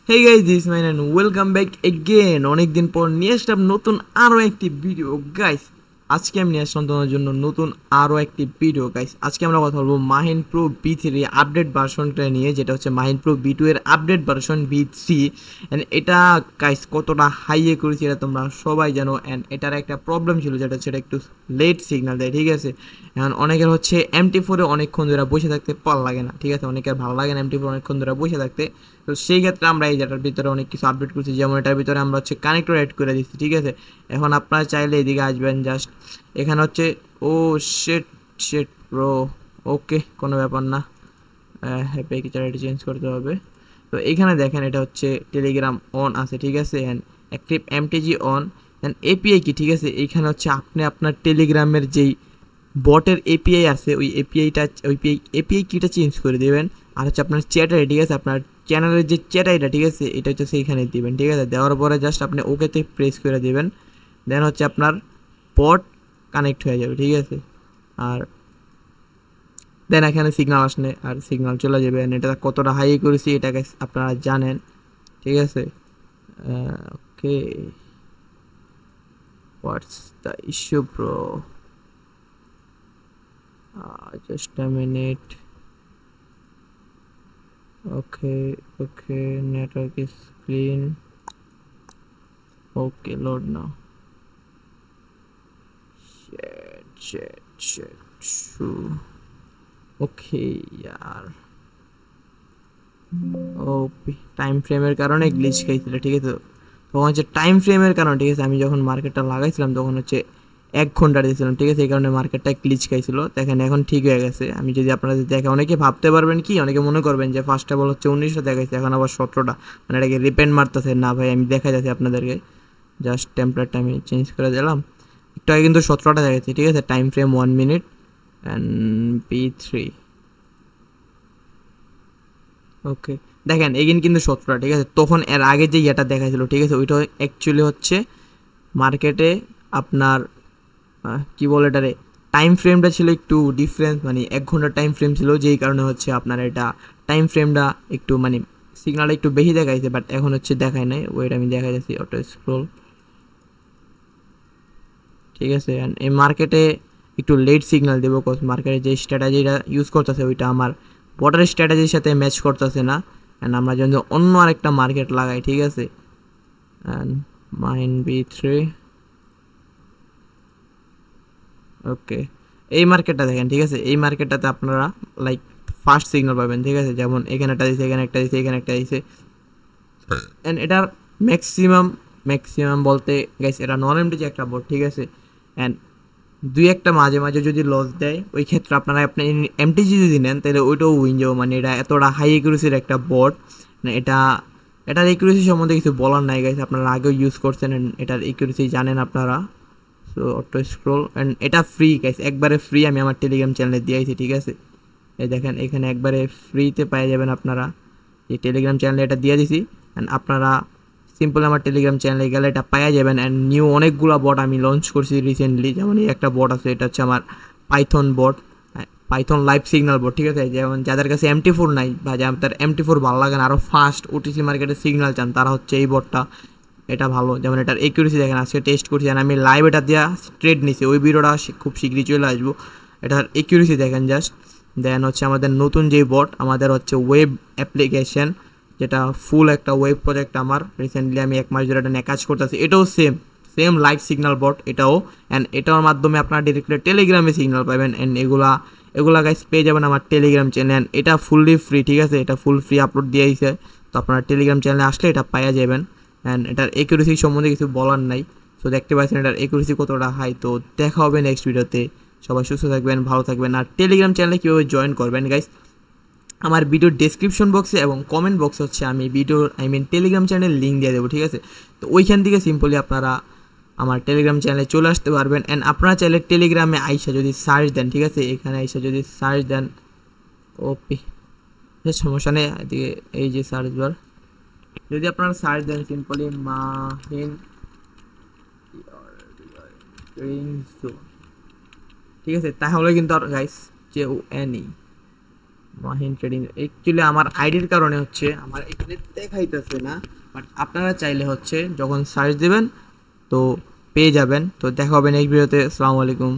Hey guys, this is mine and welcome back again. অনেকদিন পর নিয়ে আসলাম নতুন আরো একটি ভিডিও গাইস। আজকে আমি নিয়ে আসলাম তোমার জন্য নতুন আরো একটি ভিডিও গাইস। আজকে আমরা কথা বলবো মাহিন প্রো B3 আপডেট ভার্সনটা নিয়ে, যেটা হচ্ছে মাহিন প্রো B2 এর আপডেট ভার্সন B3। এন্ড এটা গাইস কতটা হাইয়ে করেছি এটা তোমরা সবাই জানো। এন্ড এটার একটা প্রবলেম ছিল, যেটা হচ্ছে এটা একটু লেট সিগন্যাল দেয়, ঠিক আছে। এখন অনেকের হচ্ছে MT4-এ অনেকক্ষণ ধরে বসে থাকতে ভালো লাগে না, ঠিক আছে। অনেকের ভালো লাগে না MT4 অনেকক্ষণ ধরে বসে থাকতে। তো সেই ক্ষেত্রে আমরা এই যেটার ভিতরে অনেক কিছু আপডেট করছি, যেমন এটার ভিতরে আমরা হচ্ছে কানেক্টর অ্যাড করে দিচ্ছি, ঠিক আছে। এখন আপনারা চাইলে এদিকে আসবেন, জাস্ট এখানে হচ্ছে ও শেট শেট প্রো, ওকে কোনো ব্যাপার না, হ্যাপি এটা চেঞ্জ করতে হবে। তো এখানে দেখেন এটা হচ্ছে টেলিগ্রাম অন আছে, ঠিক আছে। And active MTG on and API কি, ঠিক আছে। এইখানে হচ্ছে আপনি আপনার টেলিগ্রামের যেই বটের এপিআই আছে ওই এপিআই কিটা চেঞ্জ করে দেবেন। আর হচ্ছে আপনার চ্যাটারে, ঠিক আছে, আপনার চ্যানেলের যে চ্যাটাইটা, ঠিক আছে, এটা হচ্ছে সেইখানে দিবেন, ঠিক আছে। দেওয়ার পরে জাস্ট আপনি ওকেতে প্রেস করে দেবেন, দেন হচ্ছে আপনার বট কানেক্ট হয়ে যাবে, ঠিক আছে। আর দেন এখানে সিগনাল আসলে আর সিগনাল চলে যাবে। এটা কতটা হাই করেছি এটাকে আপনারা জানেন, ঠিক আছে। Okay, what's the issue bro, just a minute. Okay, network is clean. Okay, load now. Shit. Okay, यार। ও টাইম ফ্রেমের কারণে গ্লিচ খাইছিল, ঠিক আছে। তখন হচ্ছে টাইম ফ্রেমের কারণে, ঠিক আছে, আমি যখন মার্কেটটা লাগাইছিলাম তখন হচ্ছে 1 ঘন্টা দিয়েছিলাম, ঠিক আছে। এই কারণে মার্কেটটা গ্লিচ খাইছিল। দেখেন এখন ঠিক হয়ে গেছে। আমি যদি আপনাদের দেখে, অনেকে ভাবতে পারবেন কি, অনেকে মনে করবেন যে ফার্স্ট অফ অল হচ্ছে 19টা দেখাইছে, এখন আবার 17টা, মানে এটাকে রিপেন্ড মারতেছে না ভাই। আমি দেখা যাচ্ছে আপনাদেরকে, জাস্ট টেম্পলেটটা আমি চেঞ্জ করে দিলাম। একটু আগে কিন্তু 17টা দেখাচ্ছে, ঠিক আছে। Time frame 1 minute and B3, ওকে। দেখেন এগেন কিন্তু 17টা, ঠিক আছে। তখন এর আগে যে ইয়েটা দেখাইছিল, ঠিক আছে, ওইটা অ্যাকচুয়ালি হচ্ছে মার্কেটে আপনার কি বলে এটারে, টাইম ফ্রেমটা ছিল একটু ডিফারেন্স, মানে 1 ঘন্টার টাইম ফ্রেম ছিল, যেই কারণে হচ্ছে আপনার এটা টাইম ফ্রেমটা একটু মানে সিগনালটা একটু বেশি দেখাইছে। বাট এখন হচ্ছে দেখায় নাই, ওয়েট আমি দেখা যাচ্ছি অটো স্ক্রোল, ঠিক আছে। এই মার্কেটে একটু লেট সিগন্যাল দেবো, কজ মার্কেটে যে স্ট্র্যাটেজিটা ইউজ করতেছে ওইটা আমার বটার স্ট্র্যাটেজির সাথে ম্যাচ করতেছে না। অ্যান্ড আমরা যদি অন্য আরেকটা মার্কেট লাগাই, ঠিক আছে, অ্যান্ড মাইন B3, ওকে। এই মার্কেটটা দেখেন, ঠিক আছে। এই মার্কেটটাতে আপনারা লাইক ফাস্ট সিগন্যাল পাবেন, ঠিক আছে। যেমন এখানে একটা দিছে, এখানে একটা দিছে, এখানে একটা দিছে। অ্যান্ড এটার ম্যাক্সিমাম বলতে গাইস এটা নন এমটিজি একটা বোর্ড, ঠিক আছে। অ্যান্ড দুই একটা মাঝে মাঝে যদি লস দেয়, ওই ক্ষেত্রে আপনারা আপনি এমটিজি যদি নেন তাহলে ওইটাও উইন যাবো। মানে এটা এতটা হাই একুরেসির একটা বোর্ড, মানে এটার একুরেসি সম্বন্ধে কিছু বলার নাই গাইস। আপনারা আগেও ইউজ করছেন, এটার একুরেসি জানেন আপনারা। সো অটো স্ক্রোল, অ্যান্ড এটা ফ্রি গাইস, একবারে ফ্রি। আমি আমার টেলিগ্রাম চ্যানেলে দিয়েছি, ঠিক আছে। এই দেখেন এখানে একবারে ফ্রিতে পেয়ে যাবেন আপনারা, এই টেলিগ্রাম চ্যানেলে এটা দিয়ে দিছি। অ্যান্ড আপনারা সিম্পল আমার টেলিগ্রাম চ্যানেলে গেলে এটা পাওয়া যাবেন। অ্যান্ড নিউ অনেকগুলো বট আমি লঞ্চ করছি রিসেন্টলি, যেমন এই একটা বট আছে, এটা হচ্ছে আমার পাইথন বট, পাইথন লাইভ সিগন্যাল বট, ঠিক আছে। যেমন যাদের কাছে MT4 নাই বা যাদের MT4 ভালো লাগে না, আরও ফাস্ট ওটিসি মার্কেটে সিগন্যাল চান, তারা হচ্ছে এই বটটা, এটা ভালো। যেমন এটার একিউরেসি দেখেন, আজকে টেস্ট করছি, আর আমি লাইভ এটা দেওয়া ট্রেড নিছি, ওই ভিডিওটা খুব শীঘ্রই চলে আসবো। এটার একিউরেসি দেখেন জাস্ট। দেন হচ্ছে আমাদের নতুন যেই বট, আমাদের হচ্ছে ওয়েব অ্যাপ্লিকেশন, যেটা ফুল একটা ওয়েব প্রজেক্ট আমার রিসেন্টলি, আমি 1 মাস ধরে এটা নিয়ে কাজ করতেছি। এটাও সেম লাইভ সিগন্যাল বট এটাও। অ্যান্ড এটার মাধ্যমে আপনারা ডিরেক্টলি টেলিগ্রামে সিগন্যাল পাবেন। অ্যান্ড এগুলা গাইস পেয়ে যাবেন আমার টেলিগ্রাম চ্যানেল। এটা ফুললি ফ্রি, ঠিক আছে। এটা ফুল ফ্রি আপলোড দিয়েছে, তো আপনারা টেলিগ্রাম চ্যানেলে আসলে এটা পাওয়া যাবেন। অ্যান্ড এটার একুরেসি সম্বন্ধে কিছু বলার নাই। সো দেখতে পাচ্ছেন এটার একুরেসি কতটা হাই। তো দেখা হবে নেক্সট ভিডিওতে। সবাই সুস্থ থাকবেন, ভালো থাকবেন। আর টেলিগ্রাম চ্যানেলে কীভাবে জয়েন করবেন গাইস, আমার ভিডিওর ডেসক্রিপশন বক্সে এবং কমেন্ট বক্সে হচ্ছে আমি টেলিগ্রাম চ্যানেলের লিঙ্ক দিয়ে দেবো, ঠিক আছে। তো ওইখান থেকে সিম্পলি আপনারা আমার টেলিগ্রাম চ্যানেলে চলে আসতে পারবেন। অ্যান্ড আপনারা চাইলে টেলিগ্রামে আইসা যদি সার্চ দেন, ঠিক আছে, এখানে আইসা যদি সার্চ দেন, ওপি সমস্যা নেই, এদিকে এই যে সার্চ বার, যদি আপনারা সার্চ দেন সিম্পলি মাহিন, ঠিক আছে, তাহলে কিন্তু আর গাইস কেউ এনি মাহিন ট্রেডিং অ্যাকচুয়ালি আমার আইডির কারণে হচ্ছে আমার এখানে দেখাইতেছে না, বাট আপনারা চাইলে হচ্ছে যখন সার্চ দেবেন তো পেয়ে যাবেন। তো দেখা হবে নেক্সট ভিডিওতে। আসসালামু আলাইকুম।